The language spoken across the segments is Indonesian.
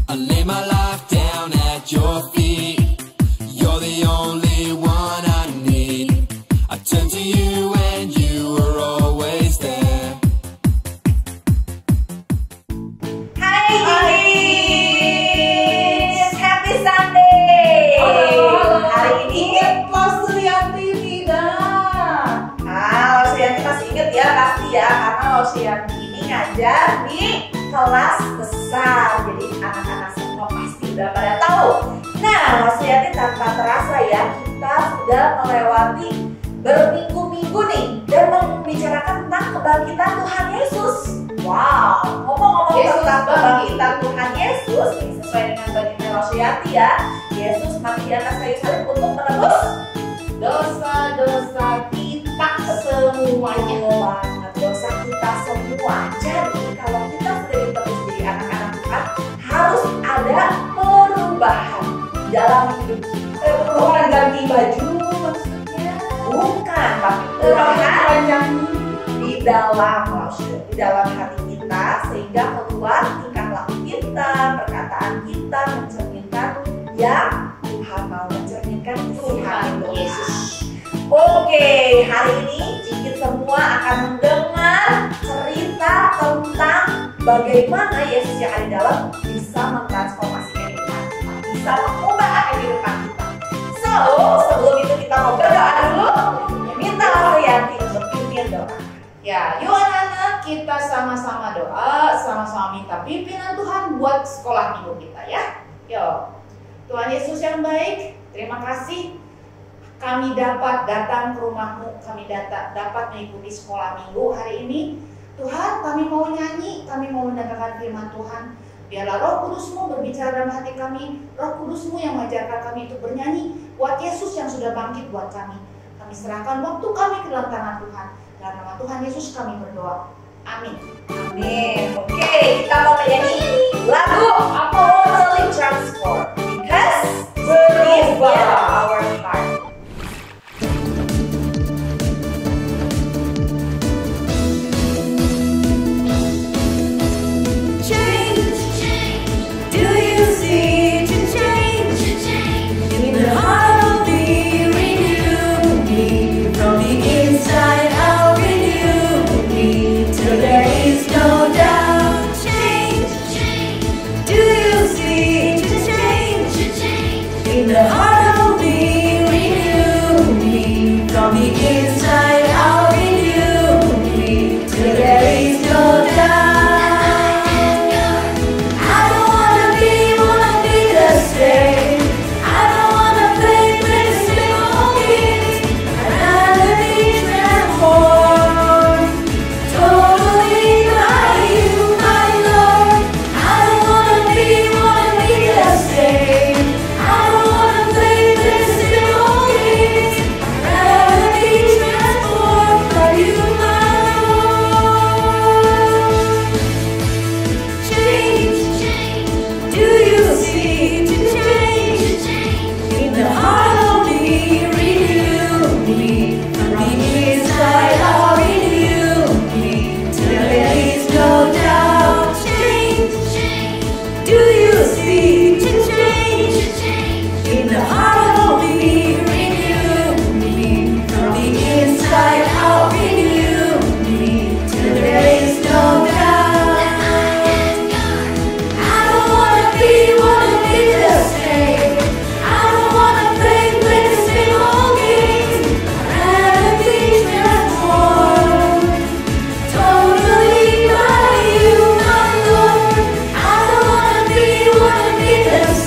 I lay my life down at your feet. You're the only one I need. I turn to you and you are always there. Hai Gigs, Happy Sunday. Hari ini Mas Rianti tidak. Mas Rianti masih inget ya pasti ya, karena Mas Rianti ini ngajar di kelas besar. Jadi anak-anak semua pasti udah pada tahu. Nah, Mas Rianti tanpa terasa ya, kita sudah melewati berminggu-minggu nih dan membicarakan tentang kebangkitan Tuhan Yesus. Wow, ngomong-ngomong Yesus tentang bangkit. kebangkitan Tuhan Yesus, ini sesuai dengan baginda Mas Rianti ya. Yesus mati di atas kayu salib untuk menebus Dosa-dosa kita semuanya. banget dosa kita semua. Jadi kalau kita sudah ditebus jadi anak-anak Tuhan, harus ada perubahan di dalam hidup kita. Perubahan ganti baju maksudnya. Bukan, tapi Perubahan perubahan panjang. di dalam hati kita, sehingga keluar tingkah laku kita, perkataan kita mencerminkan yang Tuhan mau mencerminkan Tuhan Yesus. Oke, hari ini Jikit semua akan mendengar cerita tentang bagaimana Yesus yang ada di dalam bisa mentransformasi kehidupan kita, bisa mengubah kehidupan kita. So, sebelum itu kita mau berdoa dulu. Minta Mas Rianti untuk pimpin doa. Ya, yuk anak-anak, kita sama-sama doa, sama-sama minta pimpinan Tuhan buat sekolah minggu kita ya. Yuk, Tuhan Yesus yang baik, terima kasih kami dapat datang ke rumah-Mu, kami dapat mengikuti sekolah minggu hari ini. Tuhan, kami mau nyanyi, kami mau mendengarkan firman Tuhan. Biarlah Roh Kudus-Mu berbicara dalam hati kami, Roh Kudus-Mu yang mengajarkan kami untuk bernyanyi buat Yesus yang sudah bangkit buat kami. Kami serahkan waktu kami ke dalam tangan Tuhan. Dalam nama Tuhan Yesus kami berdoa. Amin. Amin. Oke, kita mau menyanyi lagu Totally Transformed because He is in our heart. Do you see the change? In the heart of me, renew me from the inside out, renew me till there is no doubt. Change. Do you see the change? In the heart of me, renew me from the inside out, renew me till there is no doubt.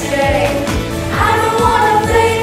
Stay. I don't wanna play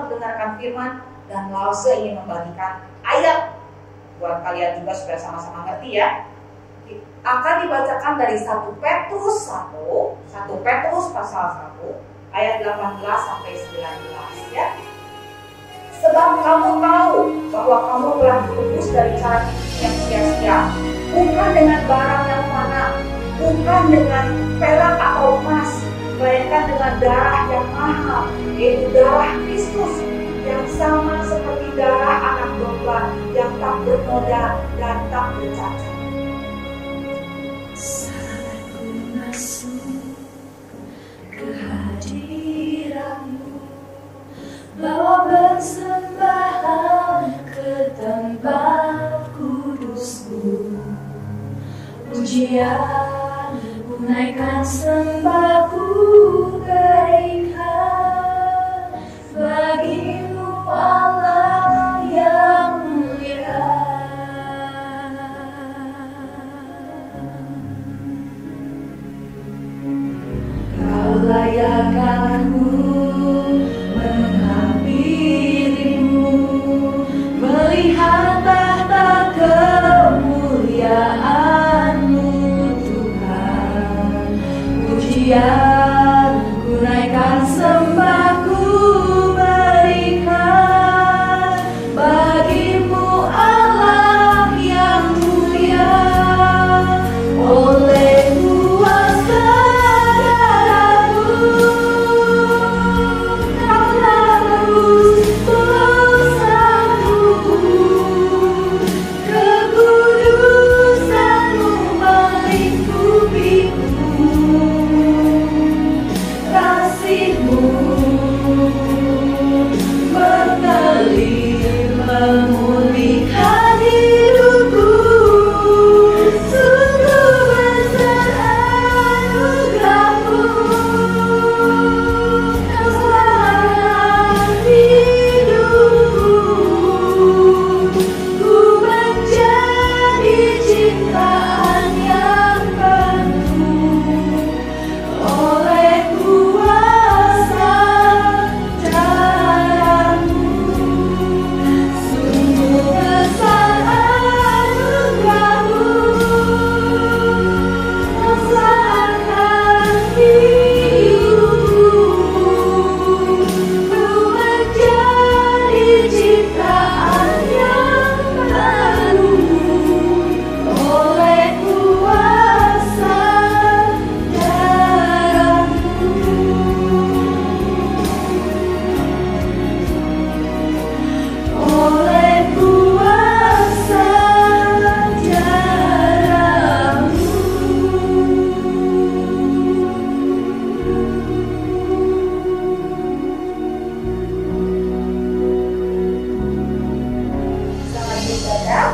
untuk dengarkan firman, dan Lause ingin membagikan ayat buat kalian juga supaya sama-sama ngerti ya. Akan dibacakan dari 1 Petrus 1 Petrus pasal 1 ayat 18 sampai 19 ya. Sebab kamu tahu bahwa kamu telah ditebus dari cara hidup yang sia-sia, bukan dengan barang yang fana, bukan dengan perak atau emas, melainkan dengan darah yang mahal, yaitu darah Kristus, yang sama seperti darah anak domba yang tak bernoda dan tak bercacat. Saat ku masuk ke hadirat-Mu, bawa persembahan ke tempat kudus-Mu, pujian ku naikkan, sembahku berikan bagi-Mu Allah yang mulia. Kau layak aku menghampirimu, melihat tahta kemuliaan-Mu Tuhan. Pujian ku naikkan, sembahku berikan bagi-Mu Allah yang mulia. Oleh kuasa darah-Mu, Kau telah tebus dosaku. Kekudusan-Mu melingkupiku, kasih-Mu mengalir memulihkan hidupku. Sungguh besar anugerah-Mu, Kau selamatkan hidupku. Ku menjadi ciptaan yang baru oleh kuasa darah-Mu. Sungguh besar anugerah-Mu, Kau selamatkan hidupku. Ku menjadi ciptaan yang baru oleh kuasa darah-Mu. Oleh kuasa Selamat beribadah.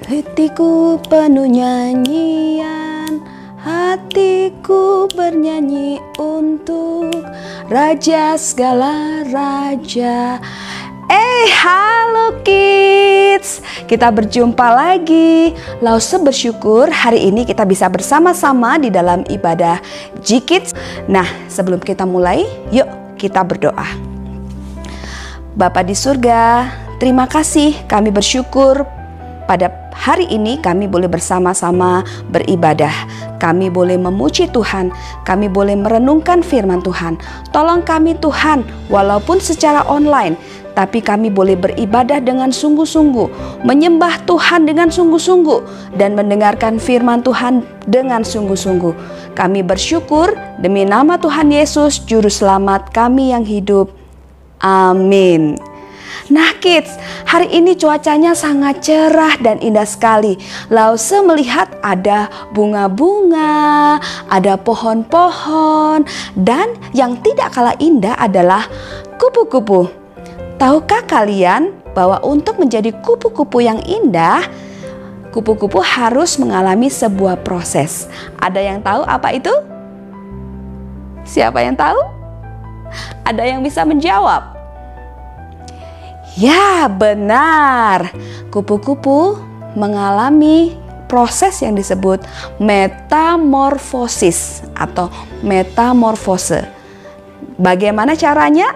Hatiku penuh nyanyian, hatiku bernyanyi untuk Raja segala raja. Halo kids, kita berjumpa lagi. Lause bersyukur hari ini kita bisa bersama-sama di dalam ibadah G-Kids. Nah, sebelum kita mulai, yuk kita berdoa. Bapa di surga, terima kasih, kami bersyukur pada hari ini kami boleh bersama-sama beribadah. Kami boleh memuji Tuhan, kami boleh merenungkan firman Tuhan. Tolong kami Tuhan, walaupun secara online, tapi kami boleh beribadah dengan sungguh-sungguh, menyembah Tuhan dengan sungguh-sungguh, dan mendengarkan firman Tuhan dengan sungguh-sungguh. Kami bersyukur demi nama Tuhan Yesus, Juru Selamat kami yang hidup. Amin. Nah kids, hari ini cuacanya sangat cerah dan indah sekali. Lause melihat ada bunga-bunga, ada pohon-pohon, dan yang tidak kalah indah adalah kupu-kupu. Tahukah kalian bahwa untuk menjadi kupu-kupu yang indah, kupu-kupu harus mengalami sebuah proses. Ada yang tahu apa itu? Siapa yang tahu? Ada yang bisa menjawab? Ya, benar. Kupu-kupu mengalami proses yang disebut metamorfosis atau metamorfose. Bagaimana caranya?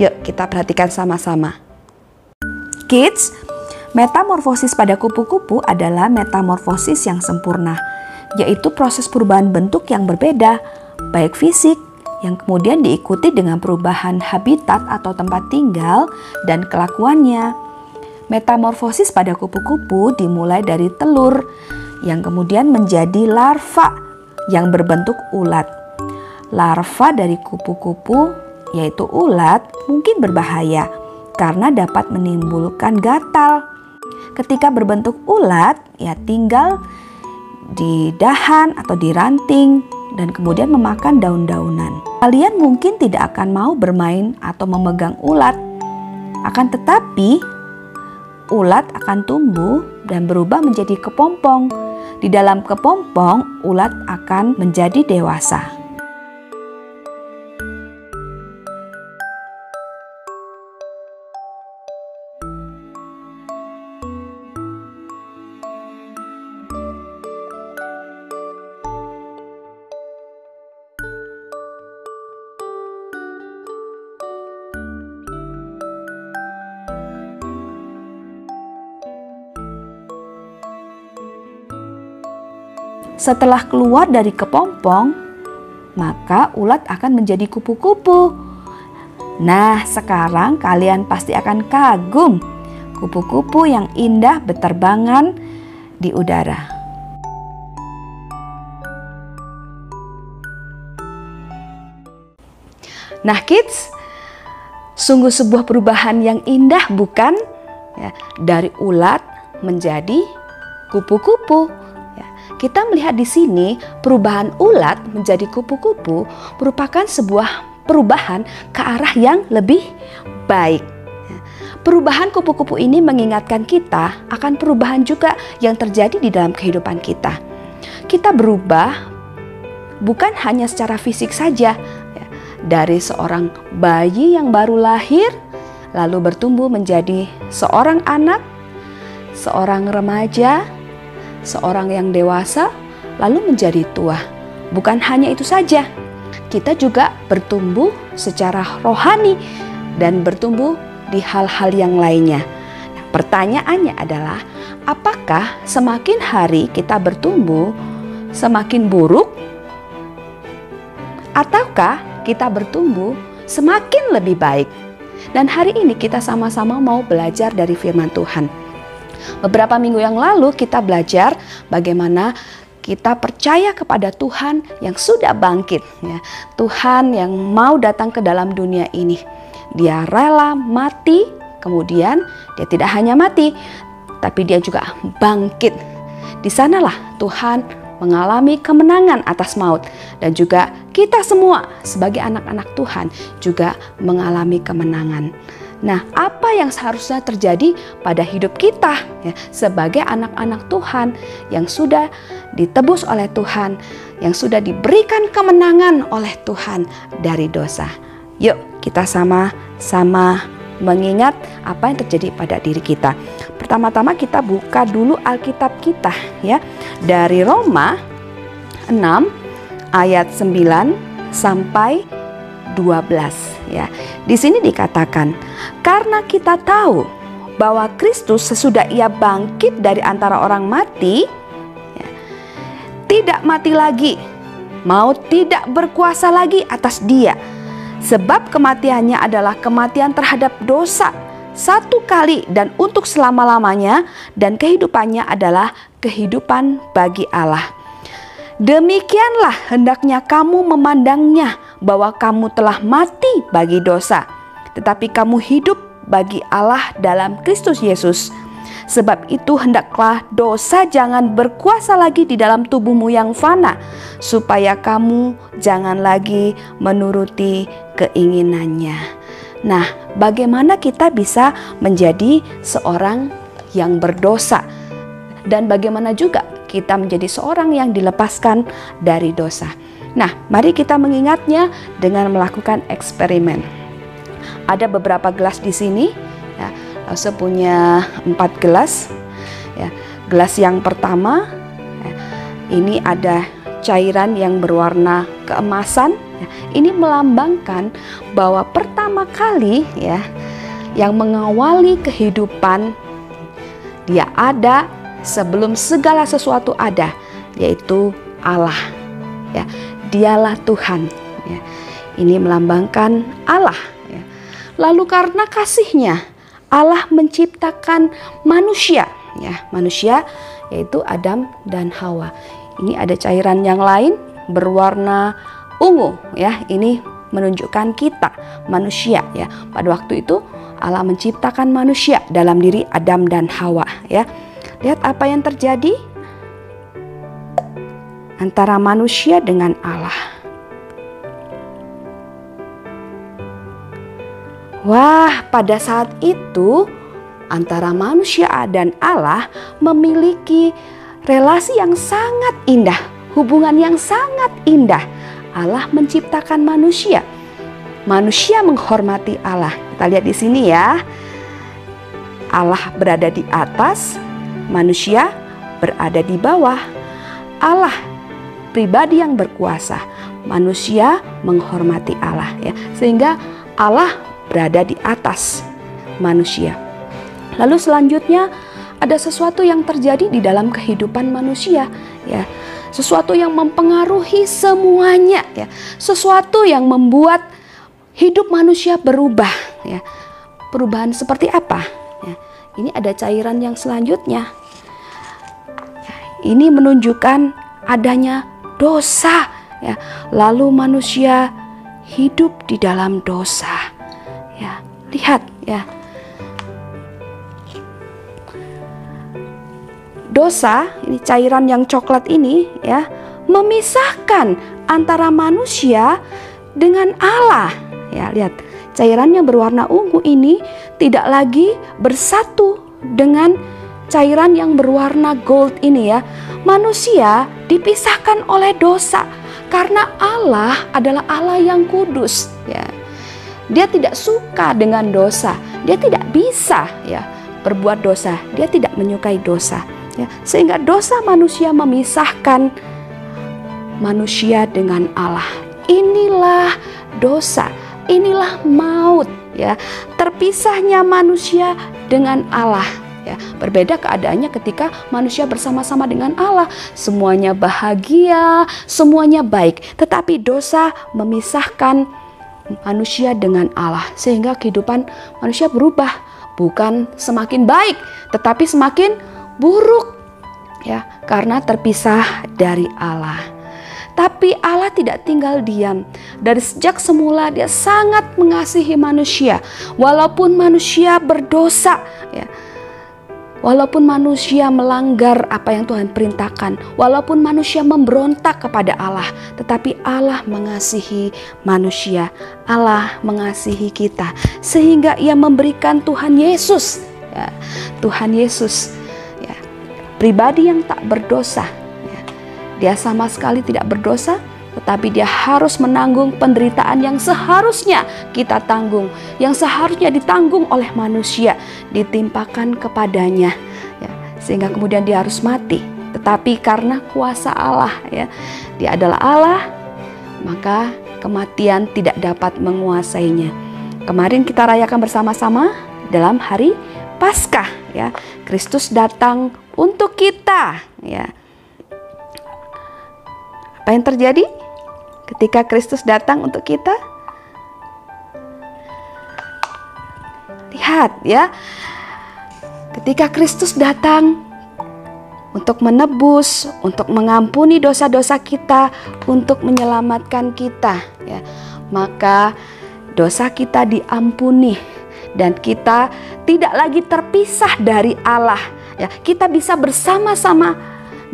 Yuk kita perhatikan sama-sama. Kids, metamorfosis pada kupu-kupu adalah metamorfosis yang sempurna, yaitu proses perubahan bentuk yang berbeda, baik fisik, yang kemudian diikuti dengan perubahan habitat atau tempat tinggal dan kelakuannya. Metamorfosis pada kupu-kupu dimulai dari telur yang kemudian menjadi larva yang berbentuk ulat. Larva dari kupu-kupu, yaitu ulat, mungkin berbahaya karena dapat menimbulkan gatal. Ketika berbentuk ulat, ya tinggal di dahan atau di ranting dan kemudian memakan daun-daunan. Kalian mungkin tidak akan mau bermain atau memegang ulat. Akan tetapi, ulat akan tumbuh dan berubah menjadi kepompong. Di dalam kepompong, ulat akan menjadi dewasa. Setelah keluar dari kepompong, maka ulat akan menjadi kupu-kupu. Nah, sekarang kalian pasti akan kagum kupu-kupu yang indah berterbangan di udara. Nah, kids, sungguh sebuah perubahan yang indah, bukan? Ya, dari ulat menjadi kupu-kupu. Kita melihat di sini perubahan ulat menjadi kupu-kupu merupakan sebuah perubahan ke arah yang lebih baik. Perubahan kupu-kupu ini mengingatkan kita akan perubahan juga yang terjadi di dalam kehidupan kita. Kita berubah bukan hanya secara fisik saja, dari seorang bayi yang baru lahir lalu bertumbuh menjadi seorang anak, seorang remaja, seorang yang dewasa, lalu menjadi tua. Bukan hanya itu saja, kita juga bertumbuh secara rohani dan bertumbuh di hal-hal yang lainnya. Nah, pertanyaannya adalah, apakah semakin hari kita bertumbuh semakin buruk? Ataukah kita bertumbuh semakin lebih baik? Dan hari ini kita sama-sama mau belajar dari firman Tuhan. Beberapa minggu yang lalu kita belajar bagaimana kita percaya kepada Tuhan yang sudah bangkit, ya. Tuhan yang mau datang ke dalam dunia ini. Dia rela mati, kemudian dia tidak hanya mati, tapi dia juga bangkit. Di sanalah Tuhan mengalami kemenangan atas maut, dan juga kita semua sebagai anak-anak Tuhan juga mengalami kemenangan. Nah, apa yang seharusnya terjadi pada hidup kita ya, sebagai anak-anak Tuhan yang sudah ditebus oleh Tuhan, yang sudah diberikan kemenangan oleh Tuhan dari dosa. Yuk kita sama-sama mengingat apa yang terjadi pada diri kita. Pertama-tama kita buka dulu Alkitab kita ya, dari Roma 6 ayat 9 sampai 12 ya. Di sini dikatakan, karena kita tahu bahwa Kristus sesudah ia bangkit dari antara orang mati, ya, tidak mati lagi, maut tidak berkuasa lagi atas dia. Sebab kematiannya adalah kematian terhadap dosa satu kali dan untuk selama-lamanya, dan kehidupannya adalah kehidupan bagi Allah. Demikianlah hendaknya kamu memandangnya, bahwa kamu telah mati bagi dosa, tetapi kamu hidup bagi Allah dalam Kristus Yesus. Sebab itu hendaklah dosa jangan berkuasa lagi di dalam tubuhmu yang fana, supaya kamu jangan lagi menuruti keinginannya. Nah, bagaimana kita bisa menjadi seorang yang berdosa, dan bagaimana juga kita menjadi seorang yang dilepaskan dari dosa. Nah, mari kita mengingatnya dengan melakukan eksperimen. Ada beberapa gelas di sini. Ya, Lause punya 4 gelas. Ya, gelas yang pertama, ya, ini ada cairan yang berwarna keemasan. Ya, ini melambangkan bahwa pertama kali ya yang mengawali kehidupan dia ada sebelum segala sesuatu ada, yaitu Allah. Ya, dialah Tuhan. Ya, ini melambangkan Allah. Ya. Lalu karena kasih-Nya, Allah menciptakan manusia. Ya, manusia yaitu Adam dan Hawa. Ini ada cairan yang lain berwarna ungu. Ya, ini menunjukkan kita manusia. Ya, pada waktu itu Allah menciptakan manusia dalam diri Adam dan Hawa. Ya, lihat apa yang terjadi antara manusia dengan Allah. Wah, pada saat itu antara manusia dan Allah memiliki relasi yang sangat indah, hubungan yang sangat indah. Allah menciptakan manusia. Manusia menghormati Allah. Kita lihat di sini ya. Allah berada di atas, manusia berada di bawah. Allah pribadi yang berkuasa, manusia menghormati Allah ya. Sehingga Allah berada di atas manusia. Lalu selanjutnya ada sesuatu yang terjadi di dalam kehidupan manusia ya. Sesuatu yang mempengaruhi semuanya ya. Sesuatu yang membuat hidup manusia berubah ya. Perubahan seperti apa? Ya. Ini ada cairan yang selanjutnya. Ya, ini menunjukkan adanya dosa ya. Lalu manusia hidup di dalam dosa. Ya, lihat ya. Dosa, ini cairan yang coklat ini ya, memisahkan antara manusia dengan Allah. Ya, lihat, cairan yang berwarna ungu ini tidak lagi bersatu dengan cairan yang berwarna gold ini ya. Manusia dipisahkan oleh dosa karena Allah adalah Allah yang kudus ya. Dia tidak suka dengan dosa. Dia tidak bisa ya berbuat dosa. Dia tidak menyukai dosa. Ya, sehingga dosa manusia memisahkan manusia dengan Allah. Inilah dosa, inilah maut ya. Terpisahnya manusia dengan Allah ya. Berbeda keadaannya ketika manusia bersama-sama dengan Allah. Semuanya bahagia, semuanya baik. Tetapi dosa memisahkan manusia dengan Allah. Sehingga kehidupan manusia berubah. Bukan semakin baik, tetapi semakin buruk ya, karena terpisah dari Allah. Tapi Allah tidak tinggal diam. Dari sejak semula Dia sangat mengasihi manusia. Walaupun manusia berdosa ya. Walaupun manusia melanggar apa yang Tuhan perintahkan, walaupun manusia memberontak kepada Allah, tetapi Allah mengasihi manusia. Allah mengasihi kita sehingga Ia memberikan Tuhan Yesus ya. Tuhan Yesus ya, pribadi yang tak berdosa ya. Dia sama sekali tidak berdosa, tetapi Dia harus menanggung penderitaan yang seharusnya kita tanggung, yang seharusnya ditanggung oleh manusia, ditimpakan kepadanya ya. Sehingga kemudian Dia harus mati. Tetapi karena kuasa Allah ya, Dia adalah Allah, maka kematian tidak dapat menguasainya. Kemarin kita rayakan bersama-sama dalam hari Paskah ya. Kristus datang untuk kita ya. Apa yang terjadi ketika Kristus datang untuk kita? Lihat ya. Ketika Kristus datang untuk menebus, untuk mengampuni dosa-dosa kita, untuk menyelamatkan kita ya, maka dosa kita diampuni dan kita tidak lagi terpisah dari Allah ya. Kita bisa bersama-sama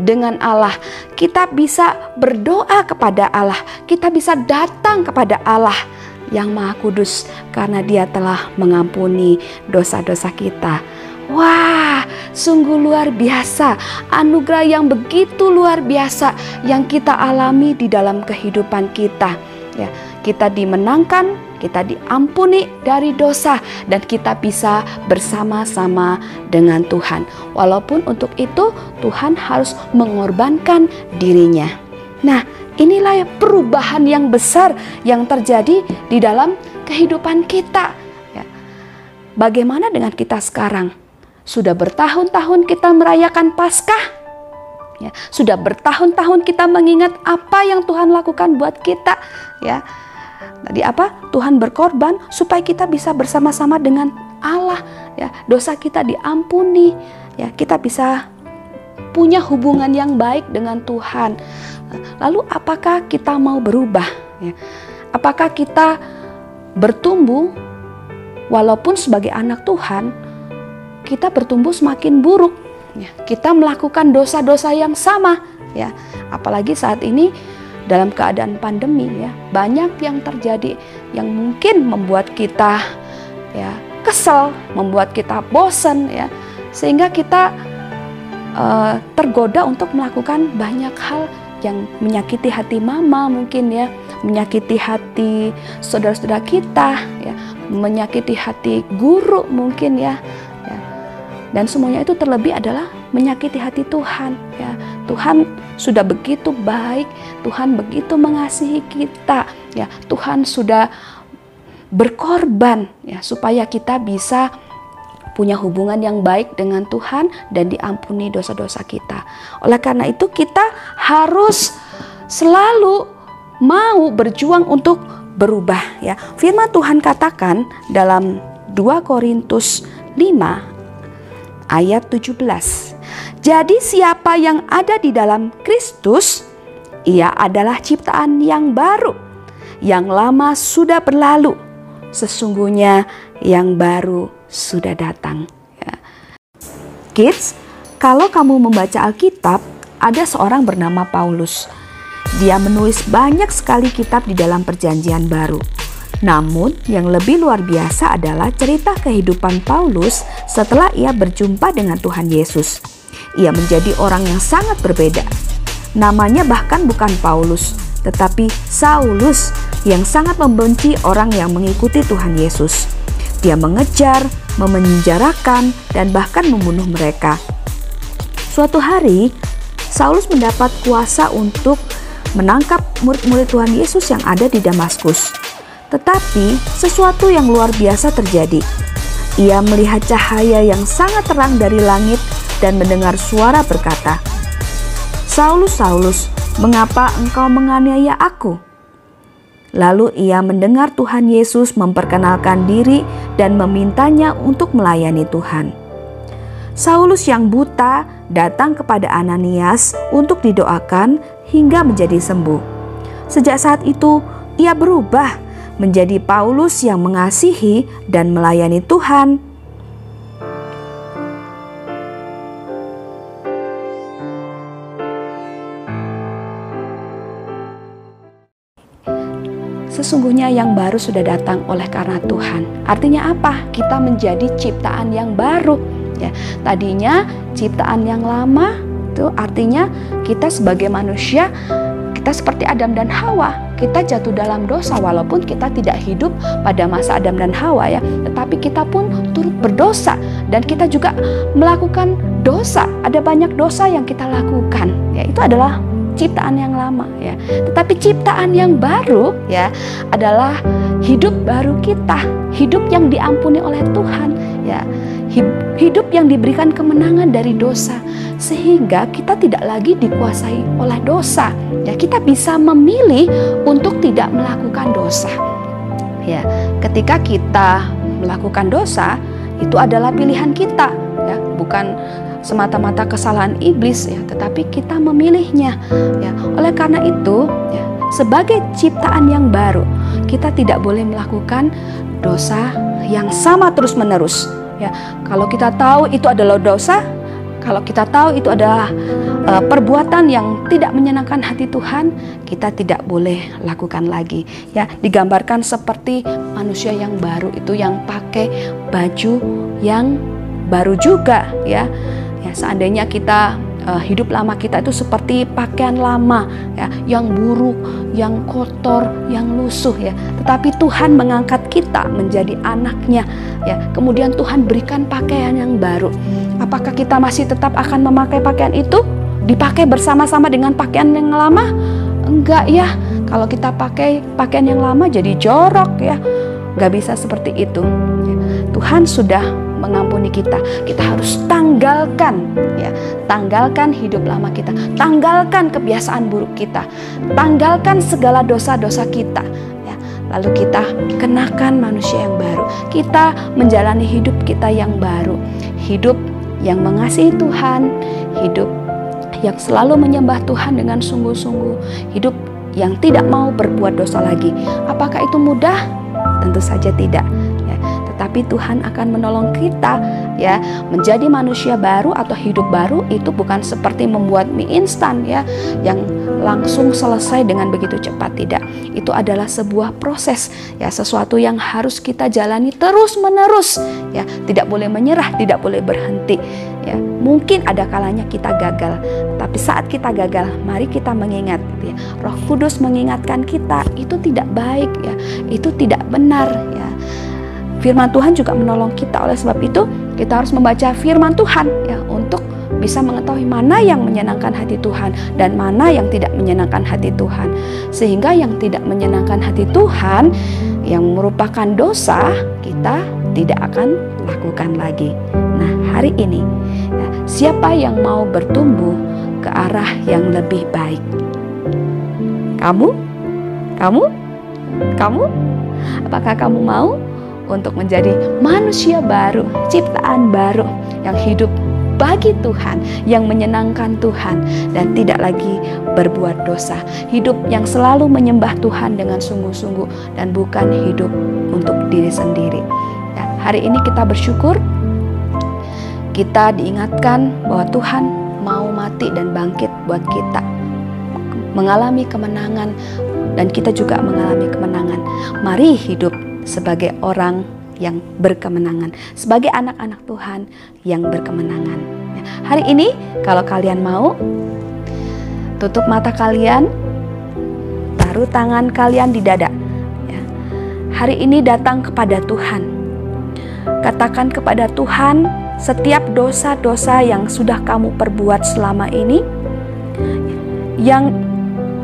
dengan Allah. Kita bisa berdoa kepada Allah. Kita bisa datang kepada Allah yang Maha Kudus karena Dia telah mengampuni dosa-dosa kita. Wah, sungguh luar biasa. Anugerah yang begitu luar biasa yang kita alami di dalam kehidupan kita. Ya, kita dimenangkan, kita diampuni dari dosa, dan kita bisa bersama-sama dengan Tuhan. Walaupun untuk itu Tuhan harus mengorbankan dirinya. Nah, inilah perubahan yang besar yang terjadi di dalam kehidupan kita. Ya. Bagaimana dengan kita sekarang? Sudah bertahun-tahun kita merayakan Paskah. Ya, sudah bertahun-tahun kita mengingat apa yang Tuhan lakukan buat kita. Ya, tadi apa? Tuhan berkorban supaya kita bisa bersama-sama dengan Allah. Ya, dosa kita diampuni. Ya, kita bisa punya hubungan yang baik dengan Tuhan. Lalu apakah kita mau berubah? Ya, apakah kita bertumbuh? Walaupun sebagai anak Tuhan, kita bertumbuh semakin buruk. Ya, kita melakukan dosa-dosa yang sama, ya. Apalagi saat ini dalam keadaan pandemi, ya, banyak yang terjadi yang mungkin membuat kita ya kesel, membuat kita bosan, ya, sehingga kita tergoda untuk melakukan banyak hal yang menyakiti hati mama mungkin, ya, menyakiti hati saudara-saudara kita, ya, menyakiti hati guru mungkin, ya. Dan semuanya itu terlebih adalah menyakiti hati Tuhan. Ya, Tuhan sudah begitu baik, Tuhan begitu mengasihi kita. Ya, Tuhan sudah berkorban, ya, supaya kita bisa punya hubungan yang baik dengan Tuhan dan diampuni dosa-dosa kita. Oleh karena itu kita harus selalu mau berjuang untuk berubah. Ya, firman Tuhan katakan dalam 2 Korintus 5 ayat 17. Jadi siapa yang ada di dalam Kristus, ia adalah ciptaan yang baru. Yang lama sudah berlalu, sesungguhnya yang baru sudah datang. Ya. Kids, kalau kamu membaca Alkitab, ada seorang bernama Paulus. Dia menulis banyak sekali kitab di dalam Perjanjian Baru. Namun yang lebih luar biasa adalah cerita kehidupan Paulus setelah ia berjumpa dengan Tuhan Yesus. Ia menjadi orang yang sangat berbeda. Namanya bahkan bukan Paulus, tetapi Saulus, yang sangat membenci orang yang mengikuti Tuhan Yesus. Dia mengejar, memenjarakan, dan bahkan membunuh mereka. Suatu hari, Saulus mendapat kuasa untuk menangkap murid-murid Tuhan Yesus yang ada di Damaskus. Tetapi sesuatu yang luar biasa terjadi. Ia melihat cahaya yang sangat terang dari langit dan mendengar suara berkata, "Saulus, Saulus, mengapa engkau menganiaya aku?" Lalu ia mendengar Tuhan Yesus memperkenalkan diri dan memintanya untuk melayani Tuhan. Saulus yang buta datang kepada Ananias untuk didoakan hingga menjadi sembuh. Sejak saat itu ia berubah menjadi Paulus yang mengasihi dan melayani Tuhan. Sesungguhnya yang baru sudah datang oleh karena Tuhan. Artinya apa? Kita menjadi ciptaan yang baru. Ya, tadinya ciptaan yang lama itu artinya kita sebagai manusia, kita seperti Adam dan Hawa. Kita jatuh dalam dosa walaupun kita tidak hidup pada masa Adam dan Hawa, ya, tetapi kita pun turut berdosa dan kita juga melakukan dosa. Ada banyak dosa yang kita lakukan, ya, itu adalah ciptaan yang lama, ya. Tetapi ciptaan yang baru, ya, adalah hidup baru kita, hidup yang diampuni oleh Tuhan, ya. Hidup yang diberikan kemenangan dari dosa, sehingga kita tidak lagi dikuasai oleh dosa. Ya, kita bisa memilih untuk tidak melakukan dosa. Ya, ketika kita melakukan dosa, itu adalah pilihan kita, ya, bukan semata-mata kesalahan iblis, ya, tetapi kita memilihnya. Ya, oleh karena itu, ya, sebagai ciptaan yang baru, kita tidak boleh melakukan dosa yang sama terus-menerus. Ya, kalau kita tahu itu adalah dosa, kalau kita tahu itu adalah perbuatan yang tidak menyenangkan hati Tuhan, kita tidak boleh lakukan lagi. Ya, digambarkan seperti manusia yang baru itu yang pakai baju yang baru juga, ya. Ya, seandainya kita hidup lama kita itu seperti pakaian lama ya, yang buruk, yang kotor, yang lusuh ya. Tetapi Tuhan mengangkat kita menjadi anaknya ya. Kemudian Tuhan berikan pakaian yang baru. Apakah kita masih tetap akan memakai pakaian itu? Dipakai bersama-sama dengan pakaian yang lama? Enggak ya. Kalau kita pakai pakaian yang lama jadi jorok ya. Enggak bisa seperti itu. Tuhan sudah mengampuni kita. Kita harus tanggalkan ya, tanggalkan hidup lama kita, tanggalkan kebiasaan buruk kita, tanggalkan segala dosa-dosa kita ya. Lalu kita kenakan manusia yang baru. Kita menjalani hidup kita yang baru, hidup yang mengasihi Tuhan, hidup yang selalu menyembah Tuhan dengan sungguh-sungguh, hidup yang tidak mau berbuat dosa lagi. Apakah itu mudah? Tentu saja tidak. Tapi Tuhan akan menolong kita ya, menjadi manusia baru atau hidup baru. Itu bukan seperti membuat mie instan ya, yang langsung selesai dengan begitu cepat. Tidak, itu adalah sebuah proses ya, sesuatu yang harus kita jalani terus menerus ya. Tidak boleh menyerah, tidak boleh berhenti ya. Mungkin ada kalanya kita gagal, tapi saat kita gagal, mari kita mengingat ya. Roh Kudus mengingatkan kita, itu tidak baik ya, itu tidak benar ya. Firman Tuhan juga menolong kita. Oleh sebab itu kita harus membaca firman Tuhan ya, untuk bisa mengetahui mana yang menyenangkan hati Tuhan dan mana yang tidak menyenangkan hati Tuhan. Sehingga yang tidak menyenangkan hati Tuhan, yang merupakan dosa, kita tidak akan lakukan lagi. Nah, hari ini ya, siapa yang mau bertumbuh ke arah yang lebih baik? Kamu? Apakah kamu mau untuk menjadi manusia baru, ciptaan baru yang hidup bagi Tuhan, yang menyenangkan Tuhan dan tidak lagi berbuat dosa, hidup yang selalu menyembah Tuhan dengan sungguh-sungguh dan bukan hidup untuk diri sendiri. Ya, hari ini kita bersyukur, kita diingatkan bahwa Tuhan mau mati dan bangkit buat kita, mengalami kemenangan, dan kita juga mengalami kemenangan. Mari hidup sebagai orang yang berkemenangan, sebagai anak-anak Tuhan yang berkemenangan. Hari ini kalau kalian mau, tutup mata kalian, taruh tangan kalian di dada. Hari ini datang kepada Tuhan. Katakan kepada Tuhan setiap dosa-dosa yang sudah kamu perbuat selama ini, yang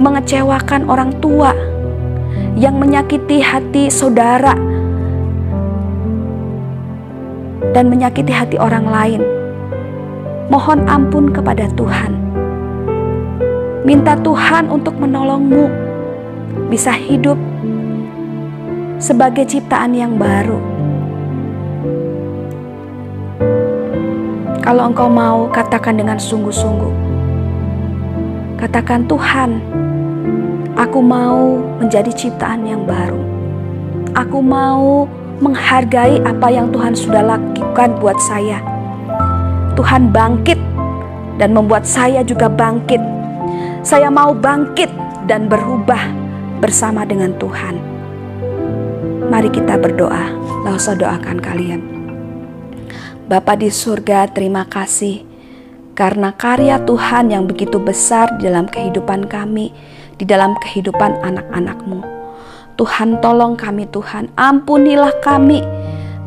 mengecewakan orang tua, yang menyakiti hati saudara dan menyakiti hati orang lain. Mohon ampun kepada Tuhan. Minta Tuhan untuk menolongmu bisa hidup sebagai ciptaan yang baru. Kalau engkau mau, katakan dengan sungguh-sungguh. Katakan, Tuhan, aku mau menjadi ciptaan yang baru. Aku mau menghargai apa yang Tuhan sudah lakukan buat saya. Tuhan bangkit dan membuat saya juga bangkit. Saya mau bangkit dan berubah bersama dengan Tuhan. Mari kita berdoa. Lalu saya doakan kalian. Bapa di surga, terima kasih karena karya Tuhan yang begitu besar di dalam kehidupan kami, di dalam kehidupan anak-anak-Mu. Tuhan, tolong kami, Tuhan, ampunilah kami,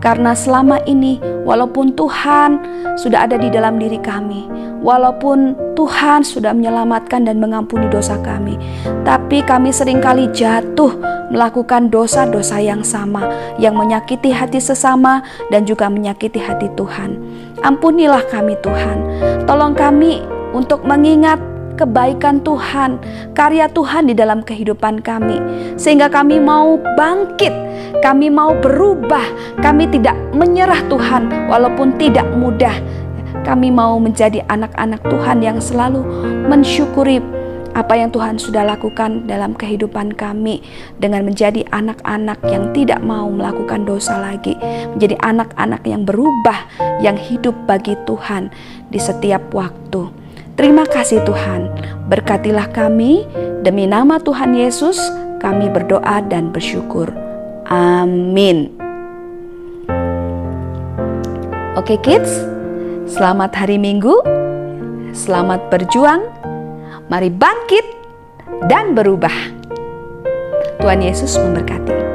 karena selama ini walaupun Tuhan sudah ada di dalam diri kami, walaupun Tuhan sudah menyelamatkan dan mengampuni dosa kami, tapi kami seringkali jatuh melakukan dosa-dosa yang sama, yang menyakiti hati sesama dan juga menyakiti hati Tuhan. Ampunilah kami, Tuhan. Tolong kami untuk mengingat kebaikan Tuhan, karya Tuhan di dalam kehidupan kami, sehingga kami mau bangkit, kami mau berubah, kami tidak menyerah Tuhan walaupun tidak mudah. Kami mau menjadi anak-anak Tuhan yang selalu mensyukuri apa yang Tuhan sudah lakukan dalam kehidupan kami, dengan menjadi anak-anak yang tidak mau melakukan dosa lagi, menjadi anak-anak yang berubah, yang hidup bagi Tuhan di setiap waktu. Terima kasih Tuhan, berkatilah kami, demi nama Tuhan Yesus kami berdoa dan bersyukur. Amin. Oke kids, selamat hari Minggu. Selamat berjuang, mari bangkit dan berubah. Tuhan Yesus memberkati.